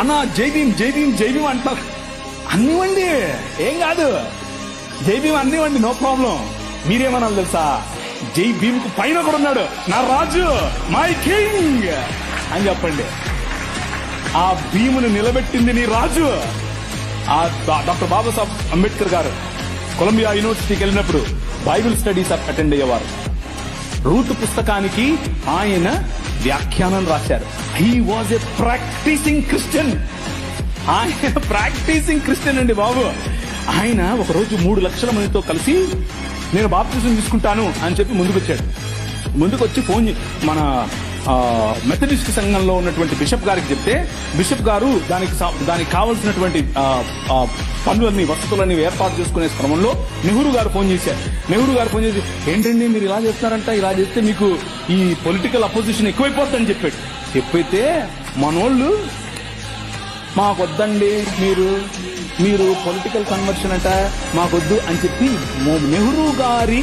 అన్న జై భీమ్ జై భీమ్ జై భీమ్ అంటారు. అన్నివ్వండి, ఏం కాదు, జై భీమ్ అన్నివ్వండి, నో ప్రాబ్లం. మీరేమన్నా తెలుసా, జై భీమ్ కు పైన కూడా ఉన్నాడు నా రాజు, మై కింగ్ అని చెప్పండి. ఆ భీమును నిలబెట్టింది నీ రాజు. ఆ డాక్టర్ బాబాసాహెబ్ అంబేద్కర్ గారు కొలంబియా యూనివర్సిటీకి వెళ్ళినప్పుడు బైబిల్ స్టడీస్ అటెండ్ అయ్యేవారు. రూత్ పుస్తకానికి ఆయన వ్యాఖ్యానం రాశారు. He was a practising Christian. ఆయన ప్రాక్టీసింగ్ క్రిస్టియన్ అండి బాబు. ఆయన ఒకరోజు 3 లక్షల మందితో కలిసి నేను బాప్తిజం తీసుకుంటాను అని చెప్పి ముందుకు వచ్చి ఫోన్ మన మెథడిస్ట్ సంఘంలో ఉన్నటువంటి బిషప్ గారికి చెప్తే, బిషప్ గారు దానికి కావాల్సినటువంటి పనులన్నీ వసతులన్నీ ఏర్పాటు చేసుకునే క్రమంలో నెహ్రూ గారు ఫోన్ చేశారు. నెహ్రూ గారు ఫోన్ చేసి, ఏంటండి మీరు ఇలా చేస్తున్నారంట, ఇలా చేస్తే మీకు ఈ పొలిటికల్ అపోజిషన్ ఎక్కువైపోతుందని చెప్పాడు. చెప్పైతే మనోళ్ళు మాకొద్దండి, మీరు పొలిటికల్ కన్వర్షన్ అంట మాకొద్దు అని చెప్పి నెహ్రూ గారి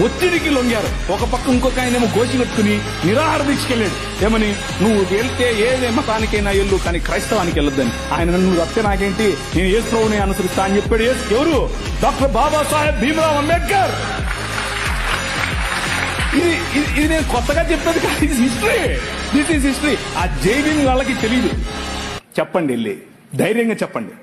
ఒత్తిడికి లొంగారు. ఒక పక్క ఇంకొక ఆయనేమో గోచి కట్టుకుని నిరాహార దీక్షకెళ్ళాడు. ఏమని, నువ్వు వెళ్తే ఏ మతానికైనా వెళ్ళు కానీ క్రైస్తవానికి వెళ్ళొద్దని. ఆయన నువ్వు తప్పితే నాకేంటి, నేను యేసు ప్రభువుని అనుసరిస్తా అని చెప్పాడు. ఎవరు? డాక్టర్ బాబాసాహెబ్ భీమ్రావ్ అంబేద్కర్. ఇది నేను కొత్తగా చెప్పేది కాదు, ఇది హిస్టరీ. This is history. ఆ జై భీమ్ వాళ్ళకి తెలియదు. చెప్పండి, వెళ్ళి ధైర్యంగా చెప్పండి.